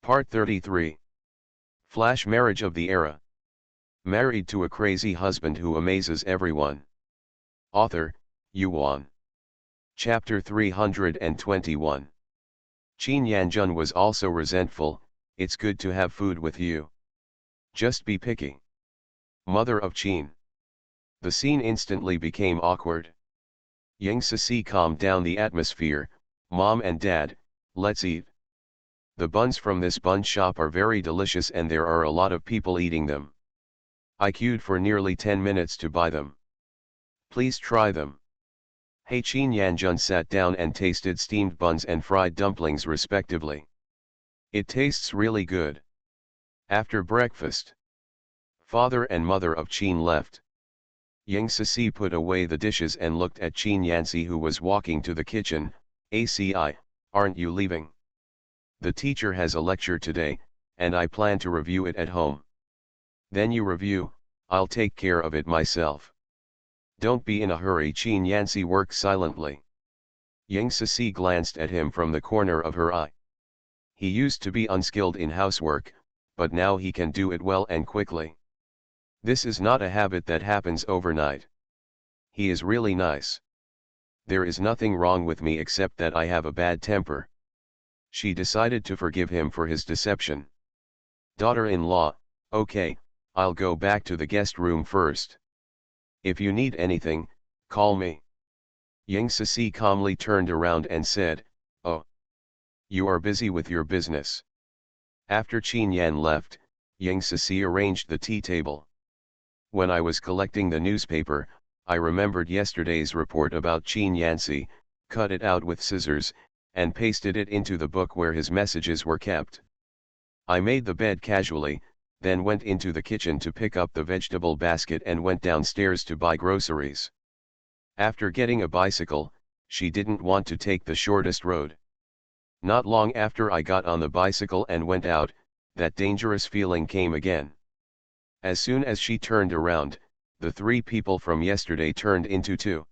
Part 33. Flash marriage of the era. Married to a crazy husband who amazes everyone. Author, Yuan. Chapter 321. Qin Yanjun was also resentful. It's good to have food with you. Just be picky. Mother of Qin. The scene instantly became awkward. Yang Sisi calmed down the atmosphere. Mom and Dad, let's eat. The buns from this bun shop are very delicious and there are a lot of people eating them. I queued for nearly 10 minutes to buy them. Please try them. Hey, Qin Yanjun sat down and tasted steamed buns and fried dumplings respectively. It tastes really good. After breakfast, father and mother of Qin left. Yang Sisi put away the dishes and looked at Qin Yansi, who was walking to the kitchen. ACI, aren't you leaving? The teacher has a lecture today, and I plan to review it at home. Then you review, I'll take care of it myself. Don't be in a hurry. Qin Yansi worked silently. Yang Sisi glanced at him from the corner of her eye. He used to be unskilled in housework, but now he can do it well and quickly. This is not a habit that happens overnight. He is really nice. There is nothing wrong with me except that I have a bad temper. She decided to forgive him for his deception. Daughter-in-law, okay, I'll go back to the guest room first. If you need anything, call me. Yang Sisi calmly turned around and said, oh. You are busy with your business. After Qin Yan left, Yang Sisi arranged the tea table. When I was collecting the newspaper, I remembered yesterday's report about Qin Yansi, cut it out with scissors, and pasted it into the book where his messages were kept. I made the bed casually, then went into the kitchen to pick up the vegetable basket and went downstairs to buy groceries. After getting a bicycle, she didn't want to take the shortest road. Not long after I got on the bicycle and went out, that dangerous feeling came again. As soon as she turned around, the three people from yesterday turned into two.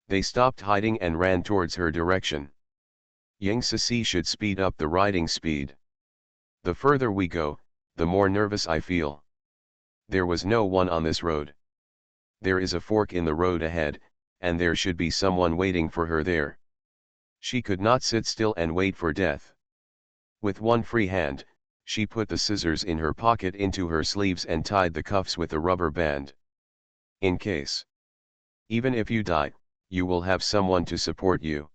They stopped hiding and ran towards her direction. Yang Sisi should speed up the riding speed. The further we go, the more nervous I feel. There was no one on this road. There is a fork in the road ahead, and there should be someone waiting for her there. She could not sit still and wait for death. With one free hand, she put the scissors in her pocket into her sleeves and tied the cuffs with a rubber band. In case. Even if you die, you will have someone to support you.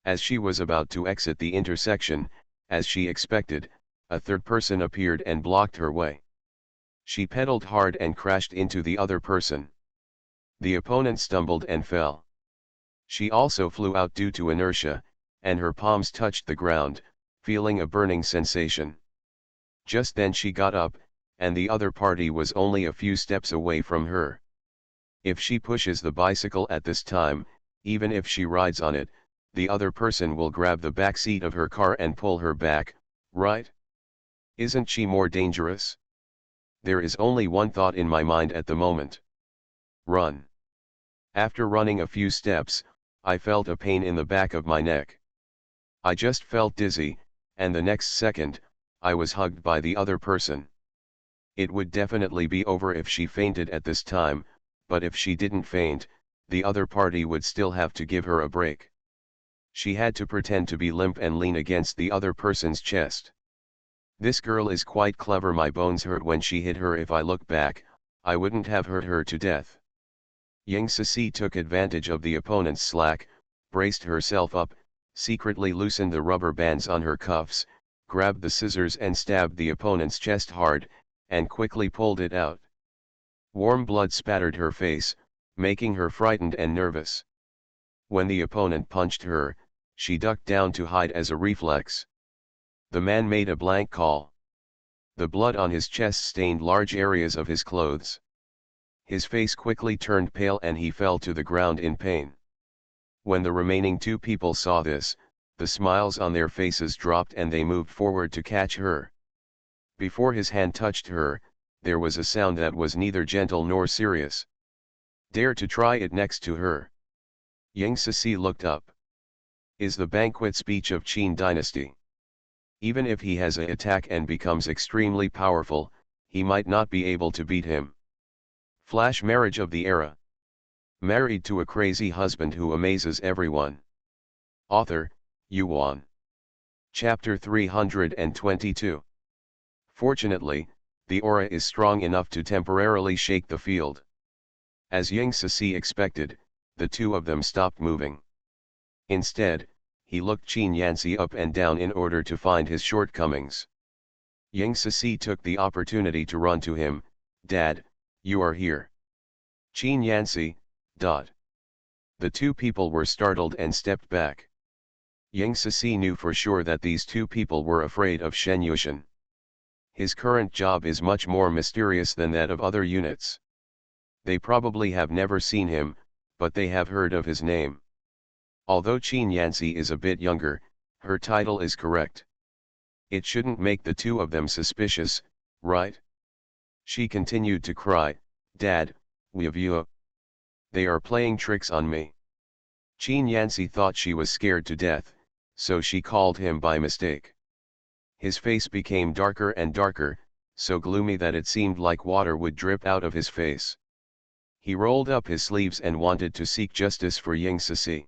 As she was about to exit the intersection, as she expected, a third person appeared and blocked her way. She pedaled hard and crashed into the other person. The opponent stumbled and fell. She also flew out due to inertia, and her palms touched the ground, feeling a burning sensation. Just then she got up, and the other party was only a few steps away from her. If she pushes the bicycle at this time, even if she rides on it, the other person will grab the back seat of her car and pull her back, right? Isn't she more dangerous? There is only one thought in my mind at the moment. Run. After running a few steps, I felt a pain in the back of my neck. I just felt dizzy, and the next second, I was hugged by the other person. It would definitely be over if she fainted at this time, but if she didn't faint, the other party would still have to give her a break. She had to pretend to be limp and lean against the other person's chest. This girl is quite clever. My bones hurt when she hit her. If I look back, I wouldn't have hurt her to death. Yang Sisi took advantage of the opponent's slack, braced herself up, secretly loosened the rubber bands on her cuffs, grabbed the scissors and stabbed the opponent's chest hard, and quickly pulled it out. Warm blood spattered her face, making her frightened and nervous. When the opponent punched her, she ducked down to hide as a reflex. The man made a blank call. The blood on his chest stained large areas of his clothes. His face quickly turned pale and he fell to the ground in pain. When the remaining two people saw this, the smiles on their faces dropped and they moved forward to catch her. Before his hand touched her, there was a sound that was neither gentle nor serious. Dare to try it next to her. Yang Sisi looked up. Is the banquet speech of Qin dynasty. Even if he has a attack and becomes extremely powerful, he might not be able to beat him. Flash marriage of the era. Married to a crazy husband who amazes everyone. Author, Yuan. Chapter 322. Fortunately, the aura is strong enough to temporarily shake the field. As Ying Cixi expected, the two of them stopped moving. Instead, he looked Qin Yanxi up and down in order to find his shortcomings. Ying Cixi took the opportunity to run to him. "Dad, you are here." Qin Yanxi. The two people were startled and stepped back. Ying Cixi knew for sure that these two people were afraid of Shen Yushan. His current job is much more mysterious than that of other units. They probably have never seen him, but they have heard of his name. Although Qin Yanxi is a bit younger, her title is correct. It shouldn't make the two of them suspicious, right? She continued to cry, "Dad, we have you. They are playing tricks on me." Qin Yanxi thought she was scared to death, so she called him by mistake. His face became darker and darker, so gloomy that it seemed like water would drip out of his face. He rolled up his sleeves and wanted to seek justice for Ying Cixi.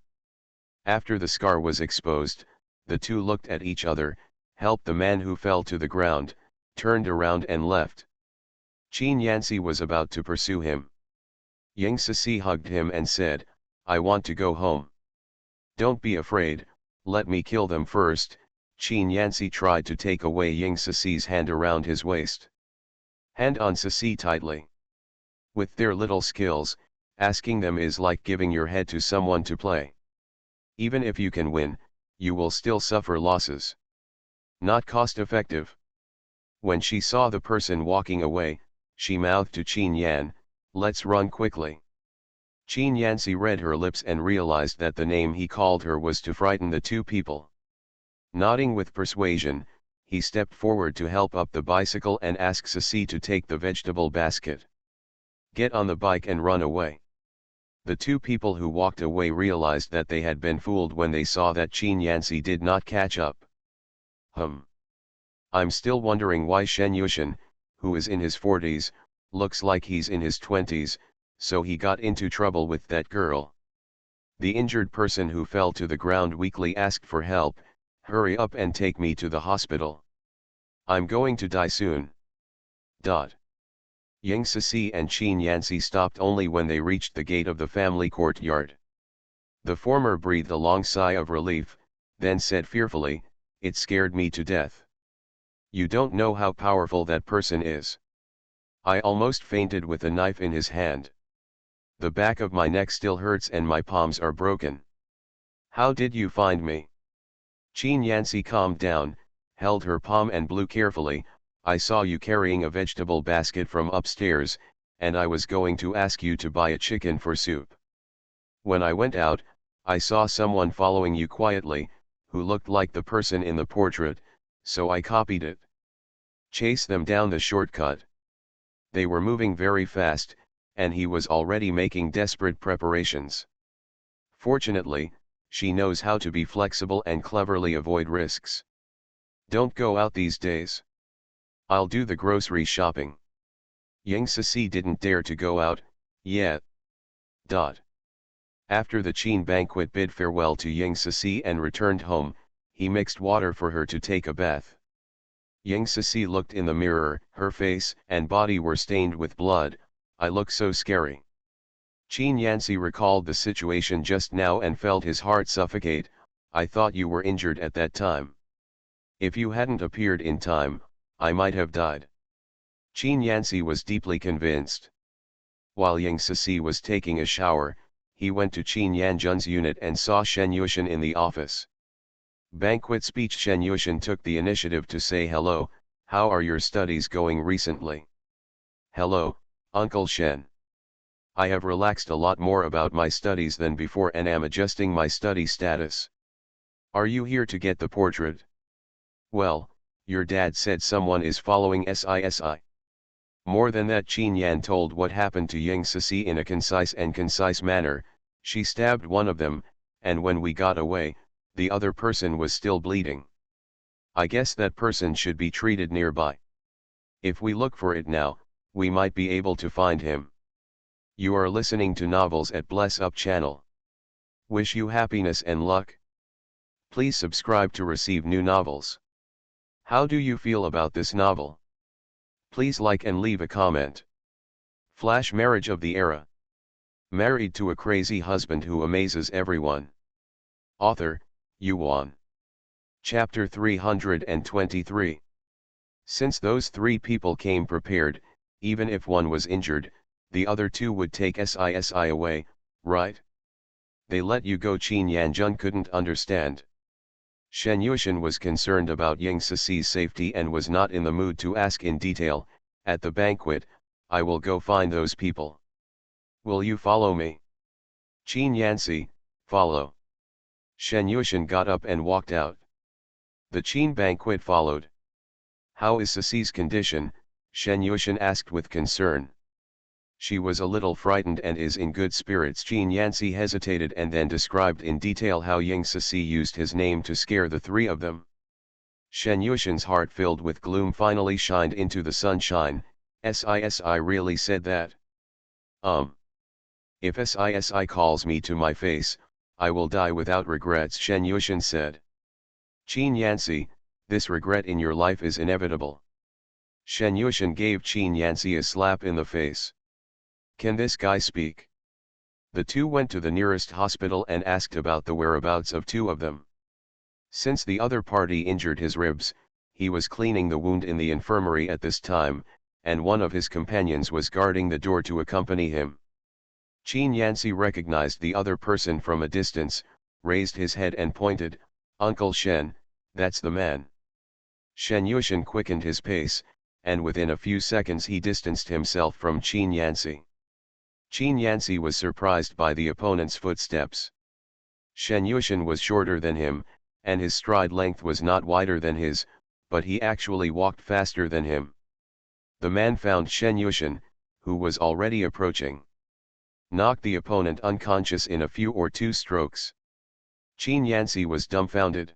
After the scar was exposed, the two looked at each other, helped the man who fell to the ground, turned around and left. Qin Yanxi was about to pursue him. Ying Cixi hugged him and said, "I want to go home." "Don't be afraid, let me kill them first." Qin Yanxi tried to take away Ying Cixi's hand around his waist. "Hand on Cixi tightly. With their little skills, asking them is like giving your head to someone to play. Even if you can win, you will still suffer losses. Not cost effective." When she saw the person walking away, she mouthed to Qin Yan, "Let's run quickly." Qin Yanxi read her lips and realized that the name he called her was to frighten the two people. Nodding with persuasion, he stepped forward to help up the bicycle and ask Cixi to take the vegetable basket. "Get on the bike and run away." The two people who walked away realized that they had been fooled when they saw that Qin Yanxi did not catch up. I'm still wondering why Shen Yushan, who is in his 40s, looks like he's in his 20s, so he got into trouble with that girl." The injured person who fell to the ground weakly asked for help. "Hurry up and take me to the hospital. I'm going to die soon." Ying Cixi and Qin Yanxi stopped only when they reached the gate of the family courtyard. The former breathed a long sigh of relief, then said fearfully, "It scared me to death. You don't know how powerful that person is. I almost fainted with a knife in his hand. The back of my neck still hurts and my palms are broken. How did you find me?" Qin Yanxi calmed down, held her palm and blew carefully. "I saw you carrying a vegetable basket from upstairs, and I was going to ask you to buy a chicken for soup. When I went out, I saw someone following you quietly, who looked like the person in the portrait, so I copied it. Chase them down the shortcut. They were moving very fast, and he was already making desperate preparations. Fortunately, she knows how to be flexible and cleverly avoid risks. Don't go out these days. I'll do the grocery shopping." Ying Cixi didn't dare to go out, yet. After the Qin banquet bid farewell to Ying Cixi and returned home, he mixed water for her to take a bath. Ying Cixi looked in the mirror, her face and body were stained with blood. "I look so scary." Qin Yanxi recalled the situation just now and felt his heart suffocate. "I thought you were injured at that time. If you hadn't appeared in time, I might have died." Qin Yanxi was deeply convinced. While Ying Cixi was taking a shower, he went to Qin Yanjun's unit and saw Shen Yushan in the office. Banquet speech. Shen Yushan took the initiative to say, "Hello, how are your studies going recently?" "Hello, Uncle Shen. I have relaxed a lot more about my studies than before and am adjusting my study status. Are you here to get the portrait?" "Well, your dad said someone is following Sci-fi." More than that, Qin Yan told what happened to Ying Cixi in a concise manner. "She stabbed one of them, and when we got away, the other person was still bleeding. I guess that person should be treated nearby. If we look for it now, we might be able to find him. You are listening to Novels at Bless Up channel. Wish you happiness and luck. Please subscribe to receive new novels. How do you feel about this novel? Please like and leave a comment. Flash marriage of the era. Married to a crazy husband who amazes everyone. Author, Yuan. Chapter 323. Since those three people came prepared, even if one was injured, the other two would take Sci-Fi away, right? They let you go. Qin Yanjun couldn't understand. Shen Yuxian was concerned about Ying Cici's safety and was not in the mood to ask in detail. At the banquet, I will go find those people. Will you follow me? Qin Yanci, follow. Shen Yuxian got up and walked out. The Qin banquet followed. How is Cici's condition? Shen Yuxian asked with concern. She was a little frightened and is in good spirits. Qin Yanci hesitated and then described in detail how Ying Cici used his name to scare the three of them. Shen Yuxian's heart filled with gloom finally shined into the sunshine. Sci really said that? If Sci calls me to my face, I will die without regrets, Shen Yuxian said. Qin Yanci, this regret in your life is inevitable. Shen Yuxian gave Qin Yanci a slap in the face. Can this guy speak? The two went to the nearest hospital and asked about the whereabouts of two of them. Since the other party injured his ribs, he was cleaning the wound in the infirmary at this time, and one of his companions was guarding the door to accompany him. Qin Yanci recognized the other person from a distance, raised his head and pointed, Uncle Shen, that's the man. Shen Yuxian quickened his pace, and within a few seconds he distanced himself from Qin Yanci. Qin Yanci was surprised by the opponent's footsteps. Shen Yuxian was shorter than him, and his stride length was not wider than his, but he actually walked faster than him. The man found Shen Yuxian, who was already approaching. Knocked the opponent unconscious in a few or two strokes. Qin Yanci was dumbfounded.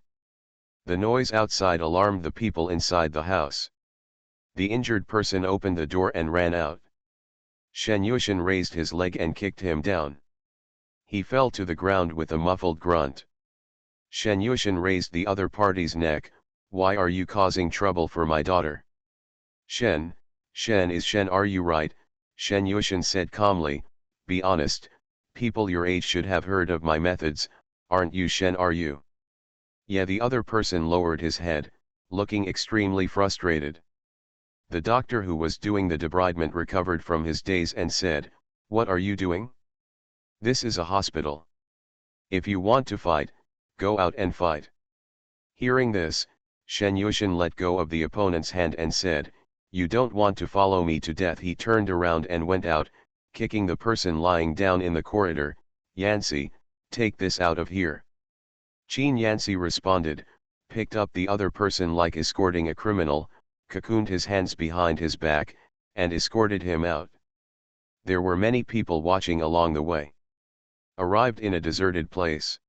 The noise outside alarmed the people inside the house. The injured person opened the door and ran out. Shen Yuxian raised his leg and kicked him down. He fell to the ground with a muffled grunt. Shen Yuxian raised the other party's neck. Why are you causing trouble for my daughter? Shen is Shen, are you right? Shen Yuxian said calmly, be honest, people your age should have heard of my methods, aren't you Shen, are you? Yeah, the other person lowered his head, looking extremely frustrated. The doctor who was doing the debridement recovered from his daze and said, what are you doing? This is a hospital. If you want to fight, go out and fight. Hearing this, Shen Yuxian let go of the opponent's hand and said, you don't want to follow me to death. He turned around and went out, kicking the person lying down in the corridor. Yanci, take this out of here. Qin Yanci responded, picked up the other person like escorting a criminal, cocooned his hands behind his back, and escorted him out. There were many people watching along the way. Arrived in a deserted place.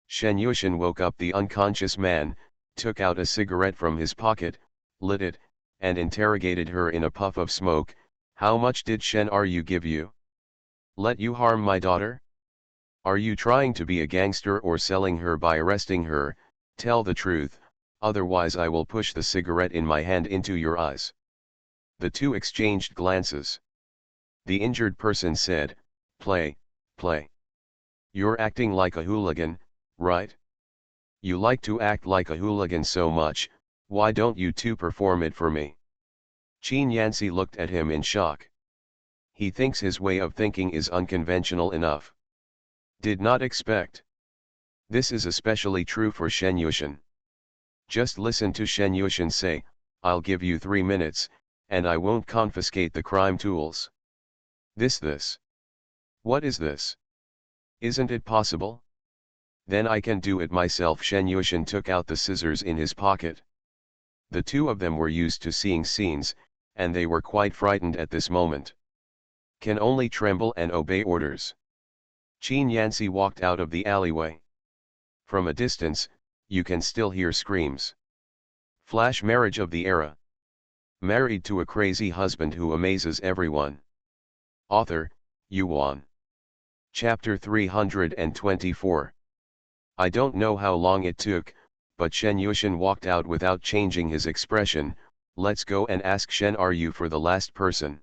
Shen Yuxian woke up the unconscious man, took out a cigarette from his pocket, lit it, and interrogated her in a puff of smoke. How much did Shen Ru give you? Let you harm my daughter? Are you trying to be a gangster or selling her by arresting her? Tell the truth, otherwise I will push the cigarette in my hand into your eyes. The two exchanged glances. The injured person said, play. You're acting like a hooligan, right? You like to act like a hooligan so much, why don't you two perform it for me? Qin Yanci looked at him in shock. He thinks his way of thinking is unconventional enough. Did not expect. This is especially true for Shen Yuxian. Just listen to Shen Yuxian say, I'll give you 3 minutes, and I won't confiscate the crime tools. This. What is this? Isn't it possible? Then I can do it myself. Shen Yuxian took out the scissors in his pocket. The two of them were used to seeing scenes, and they were quite frightened at this moment. Can only tremble and obey orders. Qin Yanci walked out of the alleyway. From a distance, you can still hear screams. Flash marriage of the era. Married to a crazy husband who amazes everyone. Author, Yuan. Chapter 324. I don't know how long it took, but Shen Yushin walked out without changing his expression. Let's go and ask Shen are you for the last person.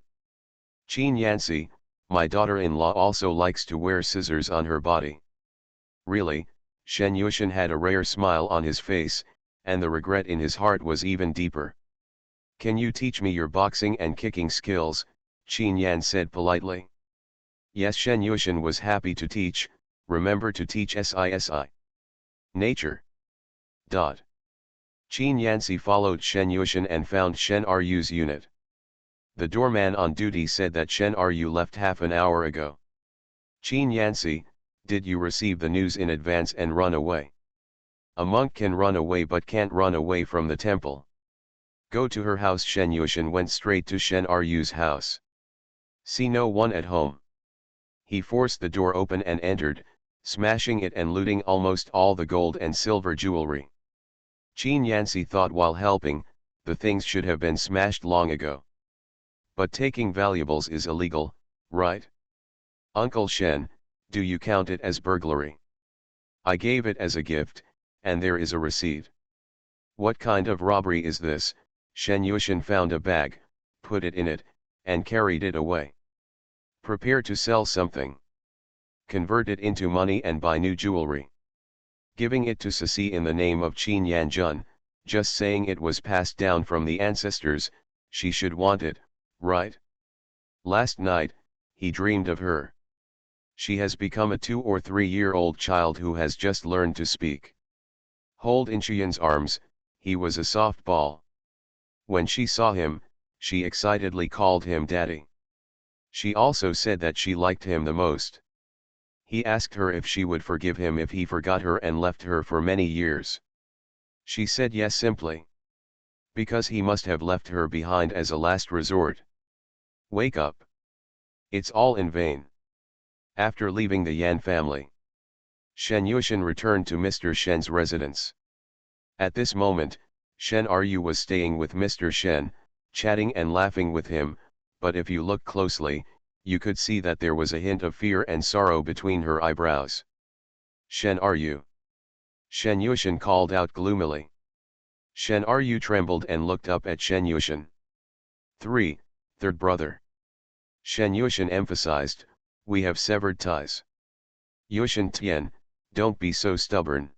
Qin Yancy, my daughter-in-law also likes to wear scissors on her body. Really, Shen Yushin had a rare smile on his face, and the regret in his heart was even deeper. Can you teach me your boxing and kicking skills? Qin Yan said politely. Yes, Shen Yushin was happy to teach. Remember to teach Sci-fi. Nature. Qin Yancy followed Shen Yushin and found Shen Ru's unit. The doorman on duty said that Shen Ru left half an hour ago. Qin Yancy, did you receive the news in advance and run away? A monk can run away but can't run away from the temple. Go to her house. Shen Yushin went straight to Shen Ru's house. See no one at home. He forced the door open and entered, smashing it and looting almost all the gold and silver jewelry. Qin Yancy thought while helping, the things should have been smashed long ago. But taking valuables is illegal, right? Uncle Shen, do you count it as burglary? I gave it as a gift, and there is a receipt. What kind of robbery is this? Shen Yushin found a bag, put it in it, and carried it away. Prepare to sell something. Convert it into money and buy new jewelry. Giving it to Sisi in the name of Qin Yanjun, just saying it was passed down from the ancestors, she should want it, right? Last night, he dreamed of her. She has become a 2 or 3-year-old child who has just learned to speak. Hold in Qian's arms, he was a soft ball. When she saw him, she excitedly called him daddy. She also said that she liked him the most. He asked her if she would forgive him if he forgot her and left her for many years. She said yes simply. Because he must have left her behind as a last resort. Wake up. It's all in vain. After leaving the Yan family, Shen Yushin returned to Mr. Shen's residence. At this moment, Shen Ru was staying with Mr. Shen, chatting and laughing with him, but if you look closely, you could see that there was a hint of fear and sorrow between her eyebrows. Shen Ru. Shen Yushin called out gloomily. Shen Ru trembled and looked up at Shen Yushin. Third brother. Shen Yushin emphasized, we have severed ties. Yushin Tian, don't be so stubborn.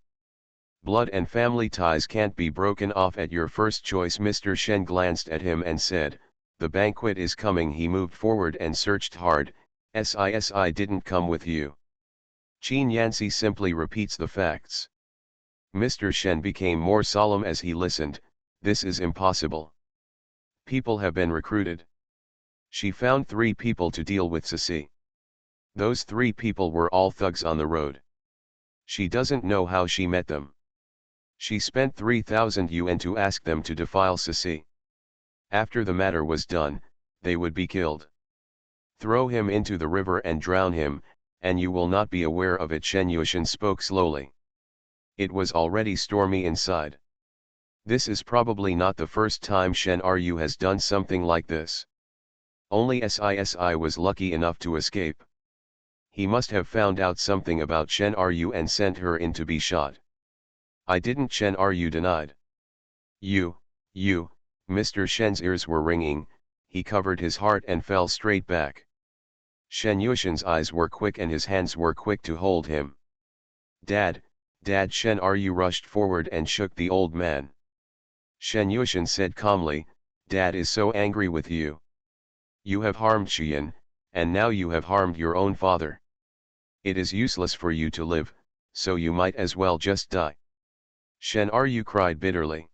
Blood and family ties can't be broken off at your first choice. Mr. Shen glanced at him and said, the banquet is coming. He moved forward and searched hard. Sisi didn't come with you. Qin Yancy simply repeats the facts. Mr. Shen became more solemn as he listened. This is impossible. People have been recruited. She found 3 people to deal with Sisi. Those 3 people were all thugs on the road. She doesn't know how she met them. She spent 3,000 yuan to ask them to defile Sisi. After the matter was done, they would be killed. Throw him into the river and drown him, and you will not be aware of it. Shen Yushin spoke slowly. It was already stormy inside. This is probably not the first time Shen Ru has done something like this. Only Sisi was lucky enough to escape. He must have found out something about Shen Ru and sent her in to be shot. I didn't. Shen Ru denied. You, Mr. Shen's ears were ringing, he covered his heart and fell straight back. Shen Yushin's eyes were quick and his hands were quick to hold him. Dad, Shen Ru rushed forward and shook the old man. Shen Yushin said calmly, Dad is so angry with you. You have harmed Qian, and now you have harmed your own father. It is useless for you to live, so you might as well just die. Shen Ru cried bitterly.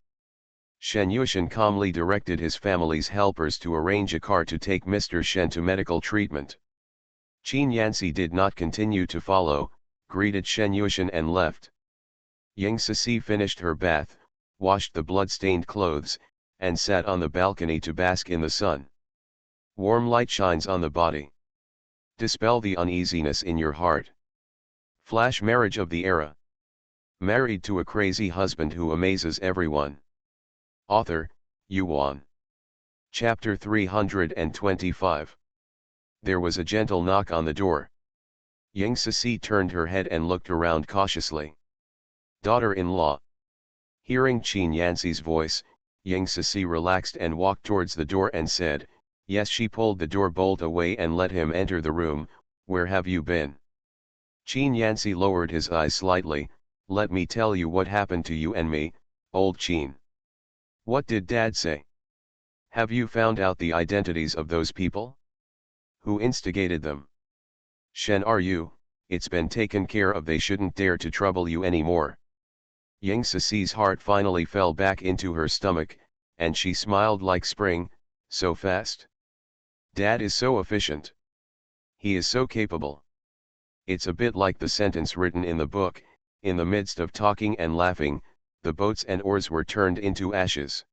Shen Yushin calmly directed his family's helpers to arrange a car to take Mr. Shen to medical treatment. Qin Yancy did not continue to follow, greeted Shen Yushin and left. Yang Sisi finished her bath, washed the blood-stained clothes, and sat on the balcony to bask in the sun. Warm light shines on the body. Dispel the uneasiness in your heart. Flash marriage of the era. Married to a crazy husband who amazes everyone. Author, Yuan. Chapter 325. There was a gentle knock on the door. Ying Cixi turned her head and looked around cautiously. Daughter-in-law. Hearing Qin Yanxi's voice, Ying Cixi relaxed and walked towards the door and said, "Yes." She pulled the door bolt away and let him enter the room. "Where have you been?" Qin Yanxi lowered his eyes slightly. "Let me tell you what happened to you and me, old Qin." "What did Dad say? Have you found out the identities of those people? Who instigated them?" "Shen, are you? It's been taken care of. They shouldn't dare to trouble you anymore." Ying Cixi's heart finally fell back into her stomach, and she smiled like spring. "So fast? Dad is so efficient. He is so capable." It's a bit like the sentence written in the book, "In the midst of talking and laughing, the boats and oars were turned into ashes."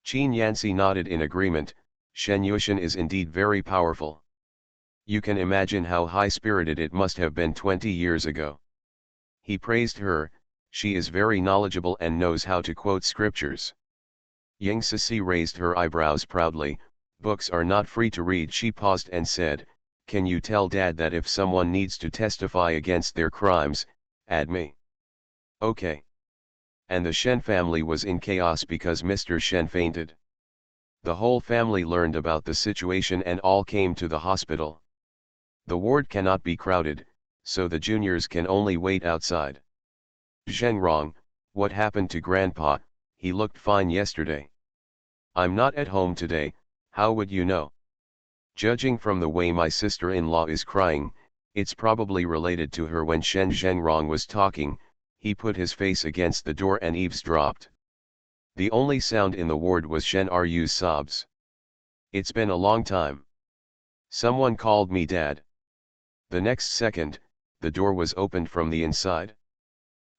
Qin Yanxi nodded in agreement. "Shen Yuxian is indeed very powerful. You can imagine how high-spirited it must have been 20 years ago." He praised her. "She is very knowledgeable and knows how to quote scriptures." Ying Cixi raised her eyebrows proudly. "Books are not free to read." She paused and said, "Can you tell Dad that if someone needs to testify against their crimes, add me?" "Okay." And the Shen family was in chaos because Mr. Shen fainted. The whole family learned about the situation and all came to the hospital. The ward cannot be crowded, so the juniors can only wait outside. "Zhengrong, what happened to Grandpa? He looked fine yesterday." "I'm not at home today. How would you know?" "Judging from the way my sister-in-law is crying, it's probably related to her." When Shen Zhengrong was talking, he put his face against the door and eavesdropped. The only sound in the ward was Shen Ru's sobs. "It's been a long time. Someone called me Dad." The next second, the door was opened from the inside.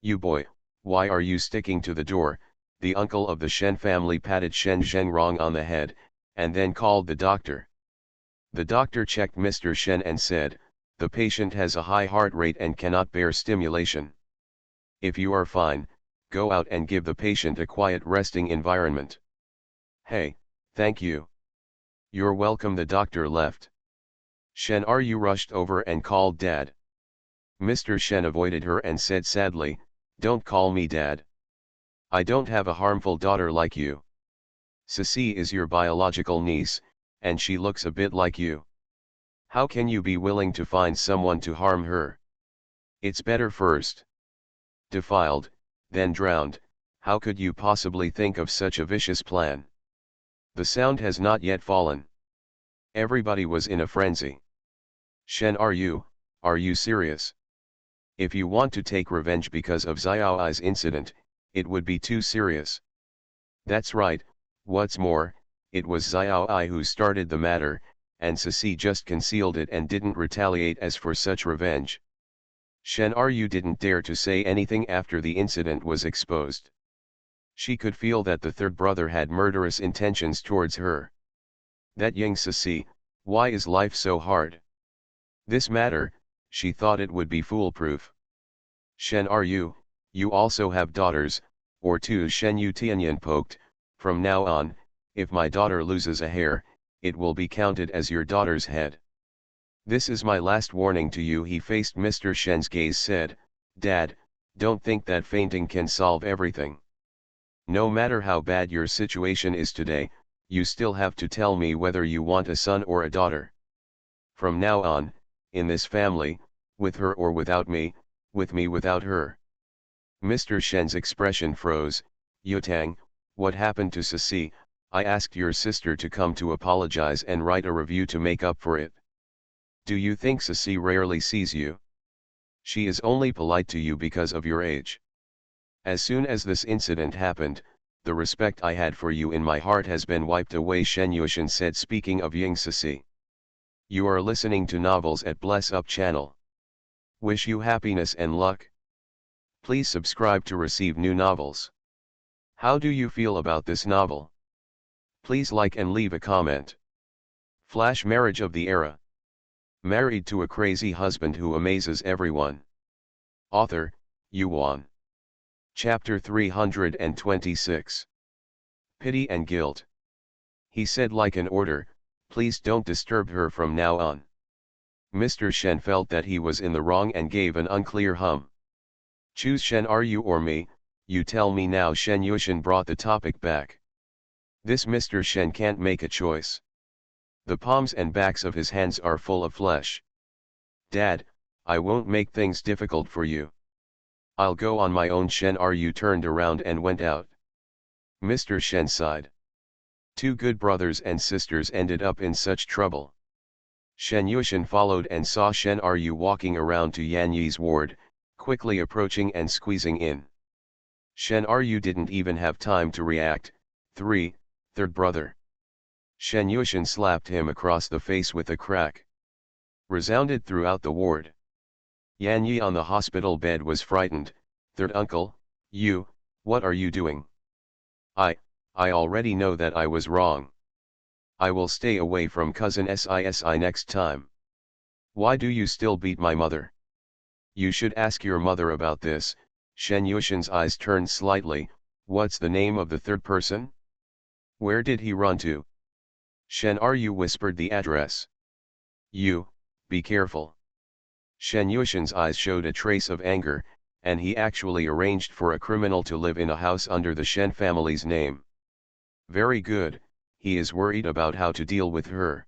"You boy, why are you sticking to the door?" The uncle of the Shen family patted Shen Zhengrong on the head, and then called the doctor. The doctor checked Mr. Shen and said, "The patient has a high heart rate and cannot bear stimulation. If you are fine, go out and give the patient a quiet resting environment." "Hey, thank you." "You're welcome." The doctor left. Shen Ru rushed over and called Dad. Mr. Shen avoided her and said sadly, "Don't call me Dad. I don't have a harmful daughter like you. Cixi is your biological niece, and she looks a bit like you. How can you be willing to find someone to harm her? It's better first defiled, then drowned. How could you possibly think of such a vicious plan?" The sound has not yet fallen. Everybody was in a frenzy. "Shen, are you serious? If you want to take revenge because of Xiaoi's incident, it would be too serious." "That's right. What's more, it was Xiaoi who started the matter, and Cixi just concealed it and didn't retaliate as for such revenge." Shen Ru didn't dare to say anything after the incident was exposed. She could feel that the third brother had murderous intentions towards her. That Ying Cixi, why is life so hard? This matter, she thought it would be foolproof. "Shen Ru, you also have daughters, or two?" Shen Yu Tianyan poked. "From now on, if my daughter loses a hair, it will be counted as your daughter's head. This is my last warning to you." He faced Mr. Shen's gaze, said, "Dad, don't think that fainting can solve everything. No matter how bad your situation is today, you still have to tell me whether you want a son or a daughter. From now on, in this family, with her or without me, with me without her." Mr. Shen's expression froze. "Yutang, what happened to Cixi? I asked your sister to come to apologize and write a review to make up for it. Do you think Cixi rarely sees you? She is only polite to you because of your age. As soon as this incident happened, the respect I had for you in my heart has been wiped away." Shen Yuxian said, speaking of Ying Cixi. You are listening to Novels at Bless Up channel. Wish you happiness and luck. Please subscribe to receive new novels. How do you feel about this novel? Please like and leave a comment. Flash marriage of the era. Married to a crazy husband who amazes everyone. Author, Yuan. Chapter 326. Pity and guilt. He said like an order, please don't disturb her from now on. Mr. Shen felt that he was in the wrong and gave an unclear hum. Choose Shen, are you or me, you tell me now. Shen Yushin brought the topic back. This Mr. Shen can't make a choice. The palms and backs of his hands are full of flesh. Dad, I won't make things difficult for you. I'll go on my own. Shen Ryu turned around and went out. Mr. Shen sighed. Two good brothers and sisters ended up in such trouble. Shen Yushin followed and saw Shen Ryu walking around to Yan Yi's ward, quickly approaching and squeezing in. Shen Ryu didn't even have time to react. Third brother. Shen Yushin slapped him across the face with a crack. Resounded throughout the ward. Yan Yi on the hospital bed was frightened. Third uncle, what are you doing? I already know that I was wrong. I will stay away from cousin Sisi next time. Why do you still beat my mother? You should ask your mother about this. Shen Yushin's eyes turned slightly. What's the name of the third person? Where did he run to? Shen Ryu whispered the address. Be careful. Shen Yushin's eyes showed a trace of anger, and he actually arranged for a criminal to live in a house under the Shen family's name. Very good, he is worried about how to deal with her.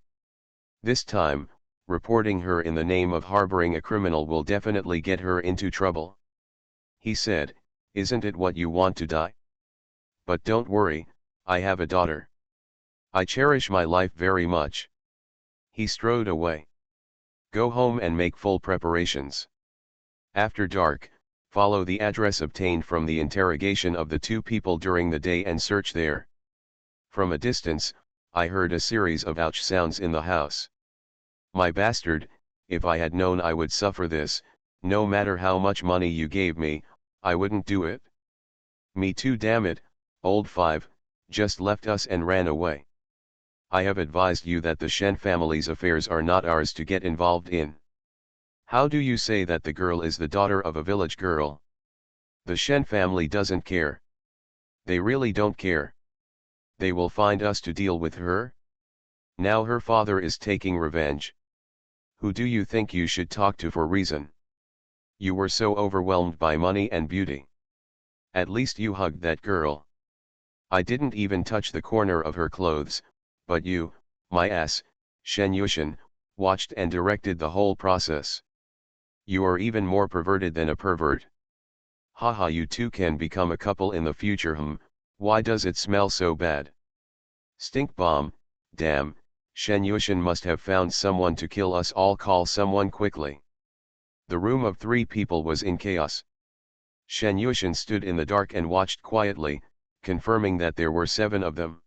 This time, reporting her in the name of harboring a criminal will definitely get her into trouble. He said, isn't it what you want to die? But don't worry, I have a daughter. I cherish my life very much. He strode away. Go home and make full preparations. After dark, follow the address obtained from the interrogation of the two people during the day and search there. From a distance, I heard a series of ouch sounds in the house. My bastard, if I had known I would suffer this, no matter how much money you gave me, I wouldn't do it. Me too, damn it, old five, just left us and ran away. I have advised you that the Shen family's affairs are not ours to get involved in. How do you say that the girl is the daughter of a village girl? The Shen family doesn't care. They really don't care. They will find us to deal with her? Now her father is taking revenge. Who do you think you should talk to for reason? You were so overwhelmed by money and beauty. At least you hugged that girl. I didn't even touch the corner of her clothes, but you, my ass, Shen Yushin, watched and directed the whole process. You are even more perverted than a pervert. Haha, you two can become a couple in the future. Why does it smell so bad? Stink bomb, damn, Shen Yushin must have found someone to kill us all. Call someone quickly. The room of three people was in chaos. Shen Yushin stood in the dark and watched quietly, confirming that there were 7 of them.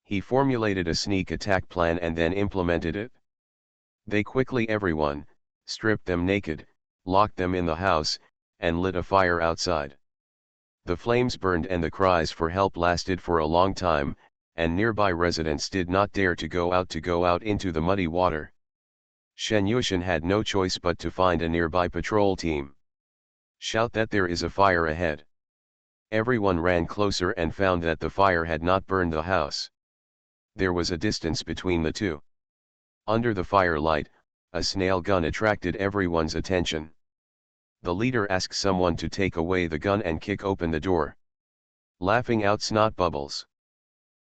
He formulated a sneak attack plan and then implemented it. They quickly everyone, stripped them naked, locked them in the house, and lit a fire outside. The flames burned and the cries for help lasted for a long time, and nearby residents did not dare to go out into the muddy water. Shen Yushin had no choice but to find a nearby patrol team. Shout that there is a fire ahead. Everyone ran closer and found that the fire had not burned the house. There was a distance between the two. Under the firelight, a snail gun attracted everyone's attention. The leader asked someone to take away the gun and kick open the door. Laughing out snot bubbles.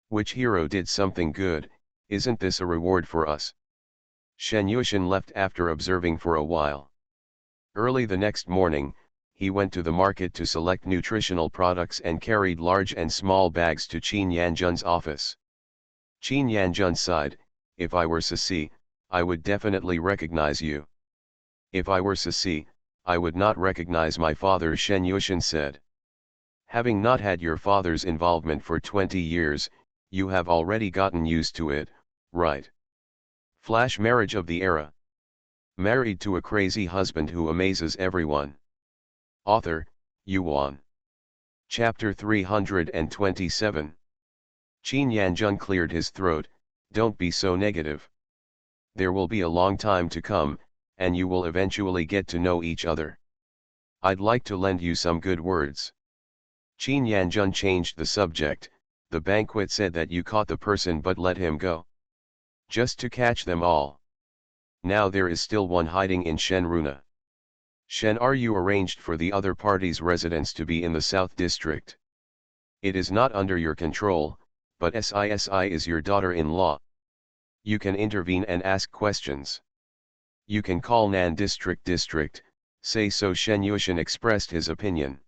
Which hero did something good? Isn't this a reward for us? Shen Yushin left after observing for a while. Early the next morning, he went to the market to select nutritional products and carried large and small bags to Qin Yanjun's office. Qin Yanjun sighed, if I were Sisi, I would definitely recognize you. If I were Sisi, I would not recognize my father, Shen Yushin said. Having not had your father's involvement for 20 years, you have already gotten used to it, right? Flash marriage of the era. Married to a crazy husband who amazes everyone. Author, Yuan. Chapter 327. Qin Yanjun cleared his throat, don't be so negative. There will be a long time to come, and you will eventually get to know each other. I'd like to lend you some good words. Qin Yanjun changed the subject, The banquet said that you caught the person but let him go. Just to catch them all. Now there is still one hiding in Shenruna. Shen Ryu arranged for the other party's residence to be in the South District. It is not under your control, but SISI is your daughter-in-law. You can intervene and ask questions. You can call Nan District, say so. Shen Yuxian expressed his opinion.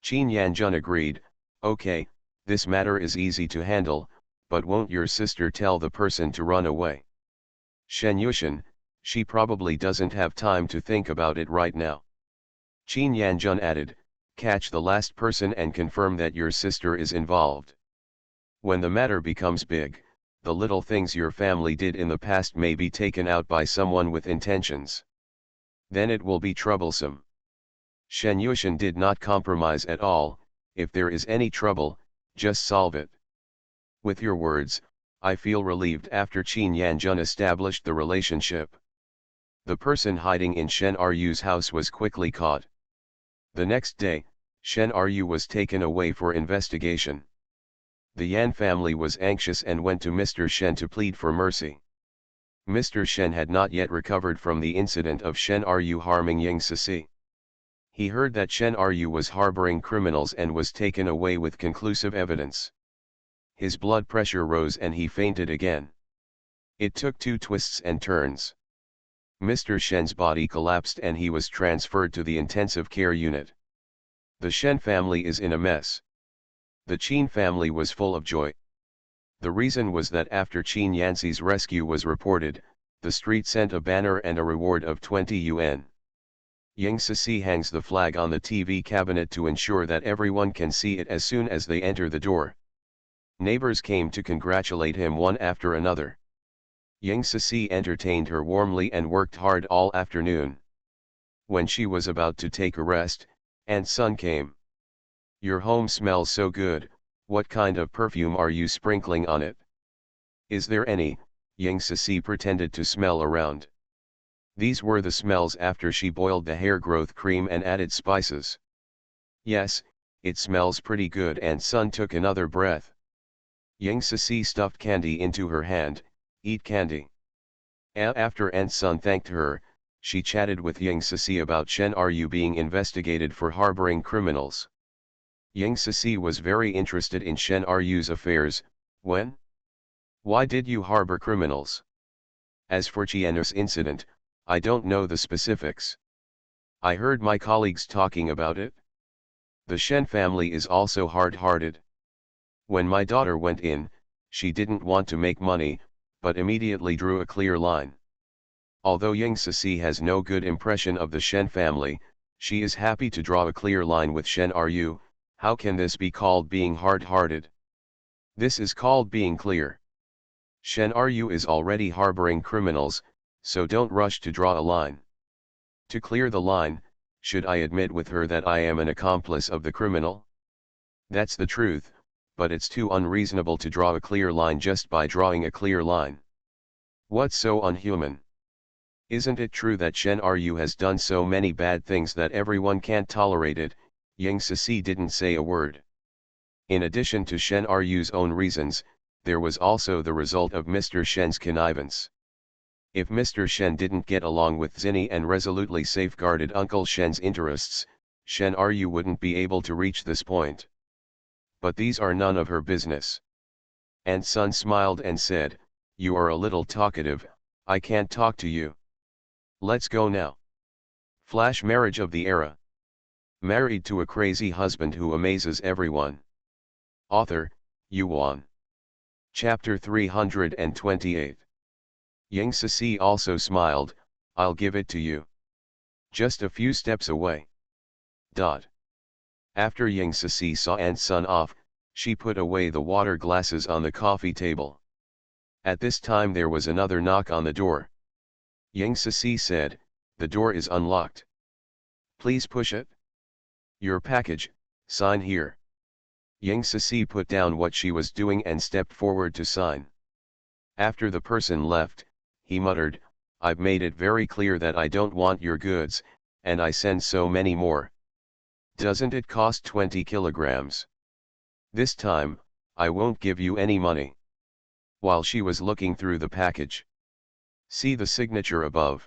Qin Yanjun agreed, okay, this matter is easy to handle, but won't your sister tell the person to run away? Shen Yuxian, she probably doesn't have time to think about it right now. Qin Yanjun added, catch the last person and confirm that your sister is involved. When the matter becomes big, the little things your family did in the past may be taken out by someone with intentions. Then it will be troublesome. Shen Yuxian did not compromise at all. If there is any trouble, just solve it. With your words, I feel relieved. After Qin Yanjun established the relationship, the person hiding in Shen Ryu's house was quickly caught. The next day, Shen Ryu was taken away for investigation. The Yan family was anxious and went to Mr. Shen to plead for mercy. Mr. Shen had not yet recovered from the incident of Shen Ryu harming Ying Sisi. He heard that Shen Ryu was harboring criminals and was taken away with conclusive evidence. His blood pressure rose and he fainted again. It took 2 twists and turns. Mr. Shen's body collapsed and he was transferred to the intensive care unit. The Shen family is in a mess. The Qin family was full of joy. The reason was that after Qin Yanxi's rescue was reported, the street sent a banner and a reward of 20 yuan. Ying Sisi hangs the flag on the TV cabinet to ensure that everyone can see it as soon as they enter the door. Neighbors came to congratulate him one after another. Ying Sisi entertained her warmly and worked hard all afternoon. When she was about to take a rest, Aunt's son came. Your home smells so good, what kind of perfume are you sprinkling on it? Is there any? Ying Sisi pretended to smell around. These were the smells after she boiled the hair growth cream and added spices. Yes, it smells pretty good. Aunt's son took another breath. Ying Sisi stuffed candy into her hand, eat candy. After Aunt's son thanked her, she chatted with Ying Sisi about Shen Ryu being investigated for harboring criminals. Ying Sisi was very interested in Shen Ryu's affairs. When? Why did you harbor criminals? As for Qian's incident, I don't know the specifics. I heard my colleagues talking about it. The Shen family is also hard-hearted. When my daughter went in, she didn't want to make money, but immediately drew a clear line. Although Ying Sisi has no good impression of the Shen family, she is happy to draw a clear line with Shen Ryu. How can this be called being hard-hearted? This is called being clear. Shen Ryu is already harboring criminals, so don't rush to draw a line. To clear the line, should I admit with her that I am an accomplice of the criminal? That's the truth, but it's too unreasonable to draw a clear line just by drawing a clear line. What's so unhuman? Isn't it true that Shen Ryu has done so many bad things that everyone can't tolerate it? Ying Sisi didn't say a word. In addition to Shen Ryu's own reasons, there was also the result of Mr. Shen's connivance. If Mr. Shen didn't get along with Zinni and resolutely safeguarded Uncle Shen's interests, Shen Ryu wouldn't be able to reach this point. But these are none of her business. Aunt's son smiled and said, you are a little talkative, I can't talk to you. Let's go now. Flash marriage of the era. Married to a crazy husband who amazes everyone. Author, Yuan. Chapter 328. Ying Sisi also smiled, I'll give it to you. Just a few steps away. After Ying Sisi saw Aunt's son off, she put away the water glasses on the coffee table. At this time there was another knock on the door. Ying Sisi said, the door is unlocked. Please push it. Your package, sign here. Ying Sisi put down what she was doing and stepped forward to sign. After the person left, he muttered, I've made it very clear that I don't want your goods, and I send so many more. Doesn't it cost 20 kilograms? This time, I won't give you any money. While she was looking through the package. See the signature above.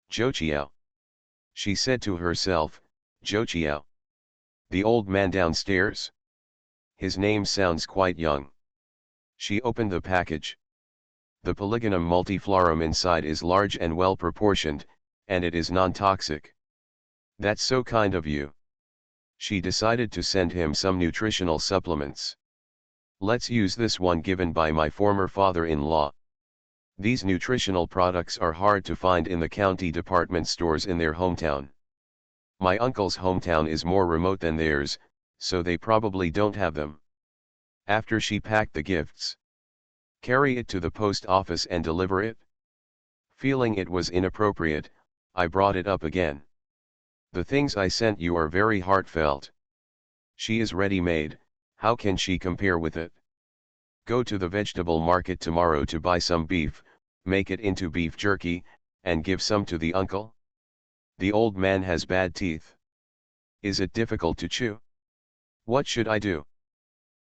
Zhou. She said to herself, Zhou. The old man downstairs? His name sounds quite young. She opened the package. The polygonum multiflorum inside is large and well proportioned, and it is non-toxic. That's so kind of you. She decided to send him some nutritional supplements. Let's use this one given by my former father-in-law. These nutritional products are hard to find in the county department stores in their hometown. My uncle's hometown is more remote than theirs, so they probably don't have them. After she packed the gifts, carry it to the post office and deliver it? Feeling it was inappropriate, I brought it up again. The things I sent you are very heartfelt. She is ready-made, how can she compare with it? Go to the vegetable market tomorrow to buy some beef, make it into beef jerky, and give some to the uncle? The old man has bad teeth. Is it difficult to chew? What should I do?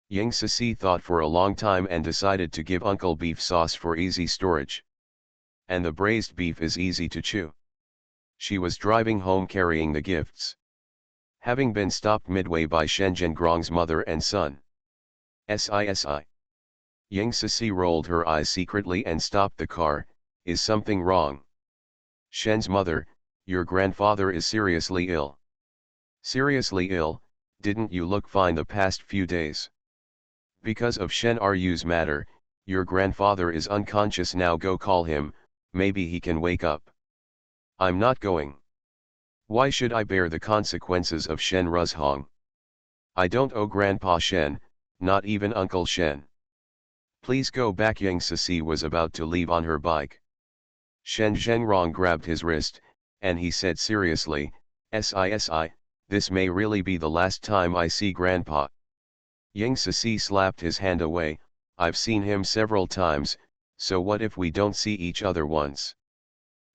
Yang Sisi thought for a long time and decided to give uncle beef sauce for easy storage. And the braised beef is easy to chew. She was driving home carrying the gifts. Having been stopped midway by Shen Zhengrong's mother and son. Sci. Yang Sisi rolled her eyes secretly and stopped the car. Is something wrong? Shen's mother, your grandfather is seriously ill. Seriously ill? Didn't you look fine the past few days? Because of Shen Ru's matter, your grandfather is unconscious now. Go call him, maybe he can wake up. I'm not going. Why should I bear the consequences of Shen Ruzhong? I don't owe Grandpa Shen, not even Uncle Shen. Please go back. Yang Sisi was about to leave on her bike. Shen Zhengrong grabbed his wrist, and he said seriously, Si, this may really be the last time I see Grandpa. Yang Sisi slapped his hand away. I've seen him several times, so what if we don't see each other once?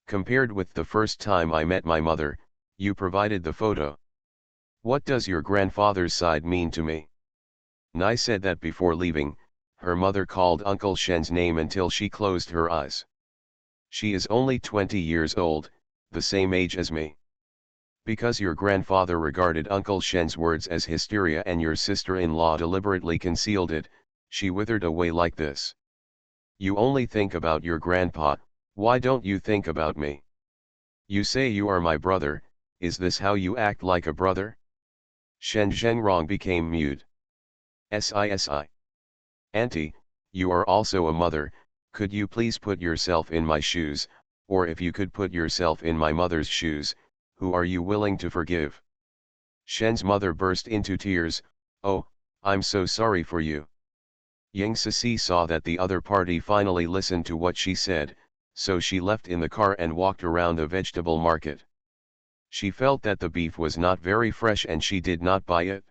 Compared with the first time I met my mother, you provided the photo. What does your grandfather's side mean to me? Nai said that before leaving, her mother called Uncle Shen's name until she closed her eyes. She is only 20 years old, the same age as me. Because your grandfather regarded Uncle Shen's words as hysteria and your sister-in-law deliberately concealed it, she withered away like this. You only think about your grandpa, why don't you think about me? You say you are my brother, is this how you act like a brother? Shen Zhengrong became mute. Si. Auntie, you are also a mother, could you please put yourself in my shoes, or if you could put yourself in my mother's shoes, who are you willing to forgive? Shen's mother burst into tears. Oh, I'm so sorry for you. Yang Sisi saw that the other party finally listened to what she said, so she left in the car and walked around the vegetable market. She felt that the beef was not very fresh and she did not buy it.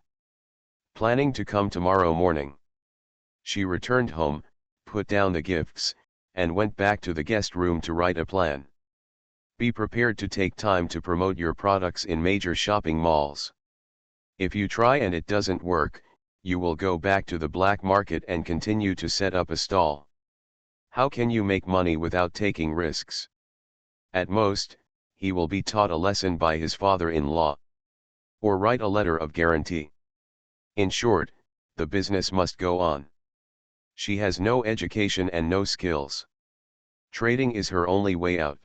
Planning to come tomorrow morning. She returned home, put down the gifts, and went back to the guest room to write a plan. Be prepared to take time to promote your products in major shopping malls. If you try and it doesn't work, you will go back to the black market and continue to set up a stall. How can you make money without taking risks? At most, he will be taught a lesson by his father-in-law. Or write a letter of guarantee. In short, the business must go on. She has no education and no skills. Trading is her only way out.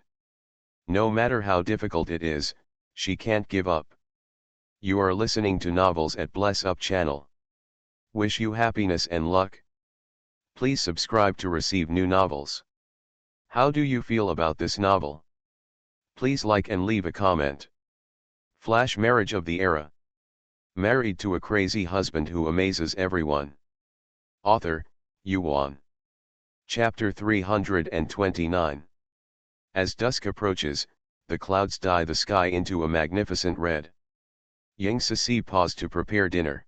No matter how difficult it is, she can't give up. You are listening to Novels at Bless Up channel. Wish you happiness and luck. Please subscribe to receive new novels. How do you feel about this novel? Please like and leave a comment. Flash marriage of the era. Married to a crazy husband who amazes everyone. Author, Yuan. Chapter 329. As dusk approaches, the clouds dye the sky into a magnificent red. Yang Sisi paused to prepare dinner.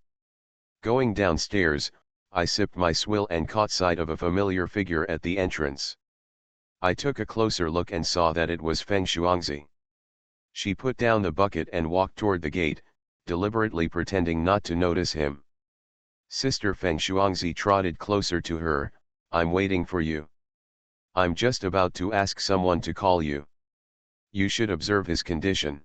Going downstairs, I sipped my swill and caught sight of a familiar figure at the entrance. I took a closer look and saw that it was Feng Shuangzi. She put down the bucket and walked toward the gate, deliberately pretending not to notice him. Sister Feng Shuangzi trotted closer to her. I'm waiting for you. I'm just about to ask someone to call you. You should observe his condition.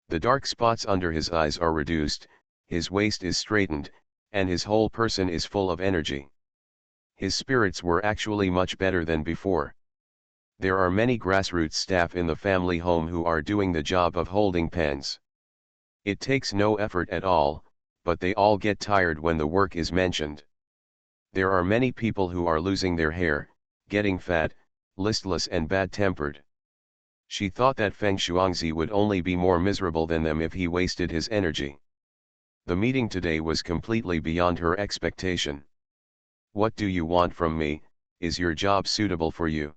The dark spots under his eyes are reduced, his waist is straightened, and his whole person is full of energy. His spirits were actually much better than before. There are many grassroots staff in the family home who are doing the job of holding pens. It takes no effort at all, but they all get tired when the work is mentioned. There are many people who are losing their hair, getting fat, listless and bad-tempered. She thought that Feng Shuangzi would only be more miserable than them if he wasted his energy. The meeting today was completely beyond her expectation. What do you want from me? Is your job suitable for you?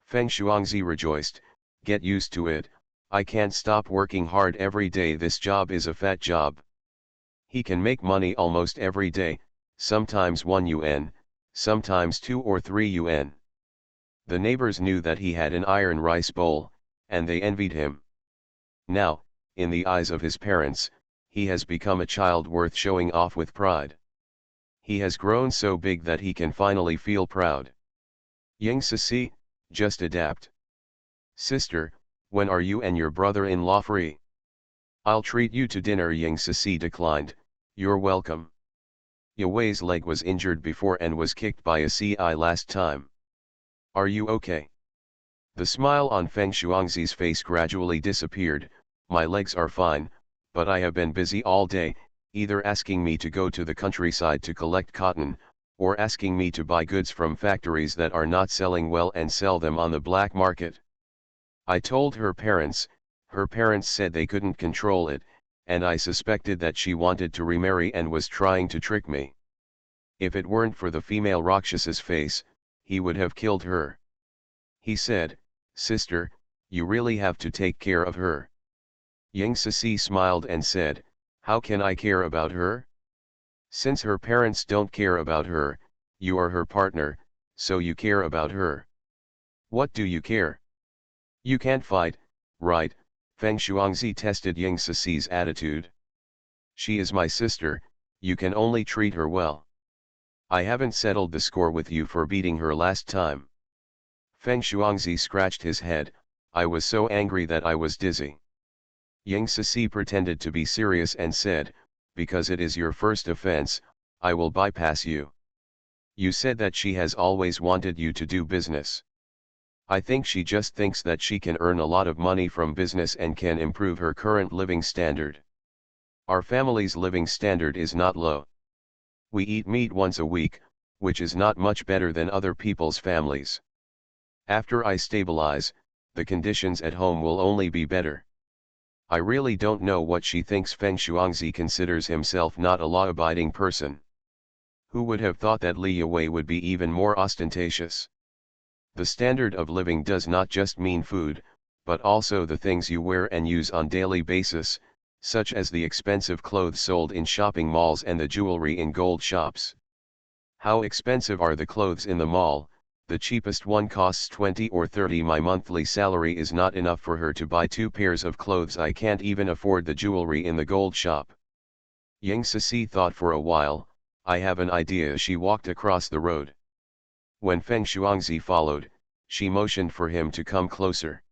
Feng Shuangzi rejoiced. Get used to it. I can't stop working hard every day. This job is a fat job. He can make money almost every day, sometimes 1 yuan, sometimes 2 or 3 yuan. The neighbors knew that he had an iron rice bowl, and they envied him. Now, in the eyes of his parents, he has become a child worth showing off with pride. He has grown so big that he can finally feel proud. Ying Sisi, just adapt. Sister, when are you and your brother-in-law free? I'll treat you to dinner. Ying Sisi declined. You're welcome. Yewei's leg was injured before and was kicked by a CI last time. Are you okay? The smile on Feng Shuangzi's face gradually disappeared. My legs are fine, but I have been busy all day, either asking me to go to the countryside to collect cotton, or asking me to buy goods from factories that are not selling well and sell them on the black market. I told her parents said they couldn't control it, and I suspected that she wanted to remarry and was trying to trick me. If it weren't for the female Rakshasa's face, he would have killed her. He said, Sister, you really have to take care of her. Ying Sisi smiled and said, how can I care about her? Since her parents don't care about her, you are her partner, so you care about her. What do you care? You can't fight, right? Feng Shuangzi tested Ying Sisi's attitude. She is my sister, you can only treat her well. I haven't settled the score with you for beating her last time. Feng Shuangzi scratched his head. I was so angry that I was dizzy. Ying Sisi pretended to be serious and said, because it is your first offense, I will bypass you. You said that she has always wanted you to do business. I think she just thinks that she can earn a lot of money from business and can improve her current living standard. Our family's living standard is not low. We eat meat once a week, which is not much better than other people's families. After I stabilize, the conditions at home will only be better. I really don't know what she thinks. Feng Shuangzi considers himself not a law-abiding person. Who would have thought that Li Yewei would be even more ostentatious? The standard of living does not just mean food, but also the things you wear and use on daily basis, such as the expensive clothes sold in shopping malls and the jewelry in gold shops. How expensive are the clothes in the mall? The cheapest one costs 20 or 30. My monthly salary is not enough for her to buy 2 pairs of clothes. I can't even afford the jewelry in the gold shop. Ying Sisi thought for a while. I have an idea. She walked across the road. When Feng Shuangzi followed, she motioned for him to come closer.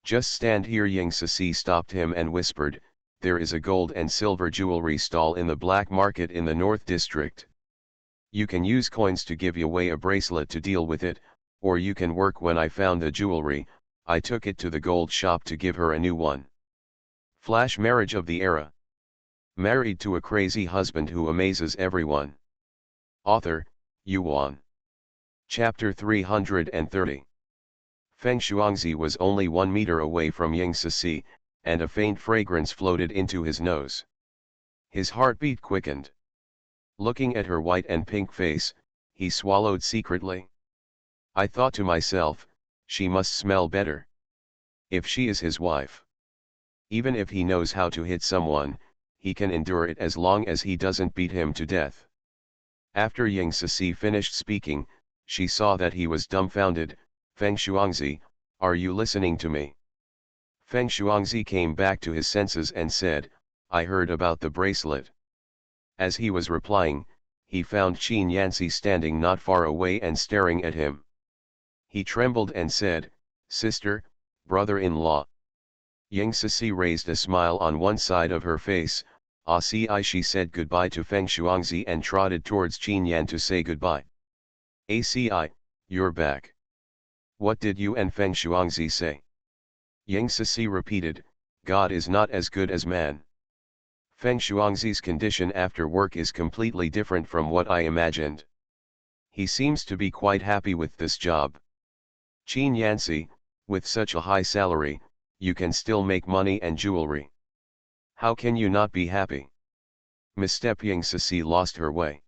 Just stand here. Ying Sisi stopped him and whispered, there is a gold and silver jewelry stall in the black market in the North District. You can use coins to give Yewei a bracelet to deal with it, or you can work. When I found the jewelry, I took it to the gold shop to give her a new one. Flash marriage of the era. Married to a crazy husband who amazes everyone. Author, Yuan. Chapter 330. Feng Shuangzi was only 1 meter away from Ying Sisi, and a faint fragrance floated into his nose. His heartbeat quickened. Looking at her white and pink face, he swallowed secretly. I thought to myself, she must smell better. If she is his wife. Even if he knows how to hit someone, he can endure it as long as he doesn't beat him to death. After Ying Sisi finished speaking, she saw that he was dumbfounded. Feng Shuangzi, are you listening to me? Feng Shuangzi came back to his senses and said, I heard about the bracelet. As he was replying, he found Qin Yanxi standing not far away and staring at him. He trembled and said, "Sister, brother-in-law." Yang Sisi raised a smile on one side of her face. She said goodbye to Feng Shuangzi and trotted towards Qin Yan to say goodbye. "ACI, you're back. What did you and Feng Shuangzi say?" Yang Sisi repeated, "God is not as good as man. Feng Shuangzi's condition after work is completely different from what I imagined. He seems to be quite happy with this job. Qin Yanxi, with such a high salary, you can still make money and jewelry. How can you not be happy?" Misstep Yang Sisi lost her way.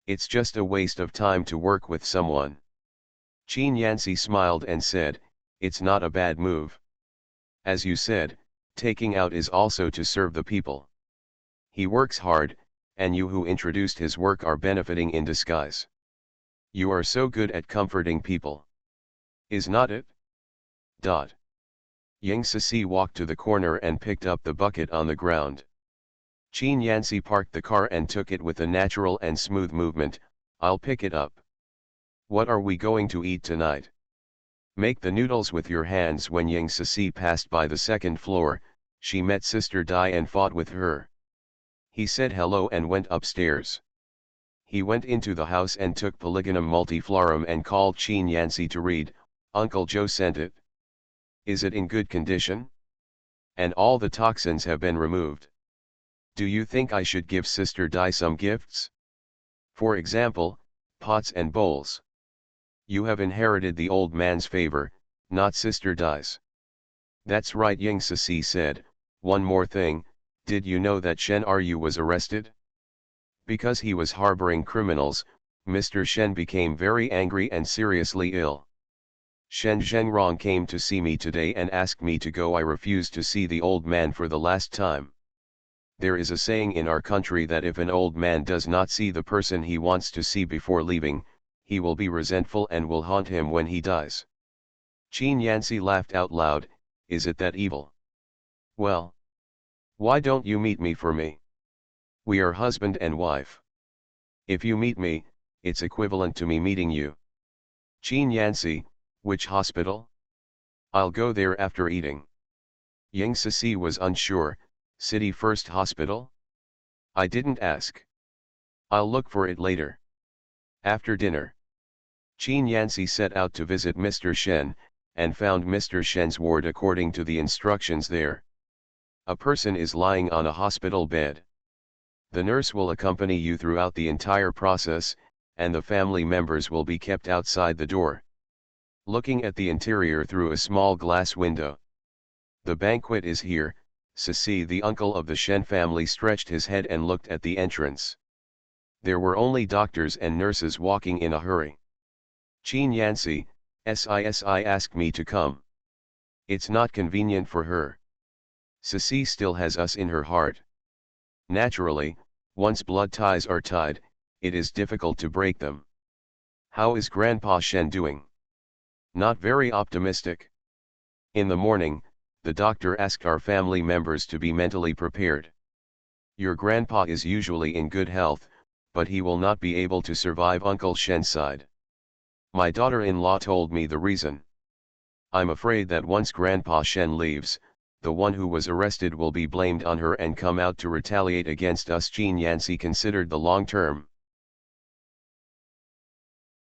"It's just a waste of time to work with someone." Qin Yanxi smiled and said, "It's not a bad move. As you said, taking out is also to serve the people. He works hard, and you who introduced his work are benefiting in disguise. You are so good at comforting people. Is not it?" Yang Sisi walked to the corner and picked up the bucket on the ground. Qin Yanxi parked the car and took it with a natural and smooth movement. "I'll pick it up. What are we going to eat tonight?" "Make the noodles with your hands." When Yang Sisi passed by the second floor, she met Sister Dai and fought with her. He said hello and went upstairs. He went into the house and took Polygonum multiflorum and called Qin Yanxi to read. "Uncle Joe sent it. Is it in good condition? And all the toxins have been removed. Do you think I should give Sister Dai some gifts? For example, pots and bowls. You have inherited the old man's favor, not Sister Dai's." "That's right," Yang Sisi said. "One more thing, did you know that Shen Ru was arrested? Because he was harboring criminals, Mr. Shen became very angry and seriously ill. Shen Zhengrong came to see me today and asked me to go. I refused to see the old man for the last time. There is a saying in our country that if an old man does not see the person he wants to see before leaving, he will be resentful and will haunt him when he dies." Qin Yanxi laughed out loud. "Is it that evil? Well, why don't you meet me for me? We are husband and wife. If you meet me, it's equivalent to me meeting you." "Qin Yanxi, which hospital? I'll go there after eating." Yang Sisi was unsure. "City First Hospital? I didn't ask. I'll look for it later. After dinner." Qin Yanxi set out to visit Mr. Shen, and found Mr. Shen's ward according to the instructions there. A person is lying on a hospital bed. The nurse will accompany you throughout the entire process, and the family members will be kept outside the door, looking at the interior through a small glass window. "The banquet is here." Sisi, the uncle of the Shen family, stretched his head and looked at the entrance. There were only doctors and nurses walking in a hurry. "Qin Yanxi, Sisi asked me to come. It's not convenient for her. Sisi still has us in her heart. Naturally, once blood ties are tied, it is difficult to break them. How is Grandpa Shen doing?" "Not very optimistic. In the morning, the doctor asked our family members to be mentally prepared. Your grandpa is usually in good health, but he will not be able to survive Uncle Shen's side. My daughter-in-law told me the reason. I'm afraid that once Grandpa Shen leaves, the one who was arrested will be blamed on her and come out to retaliate against us." Qin Yanxi considered the long term.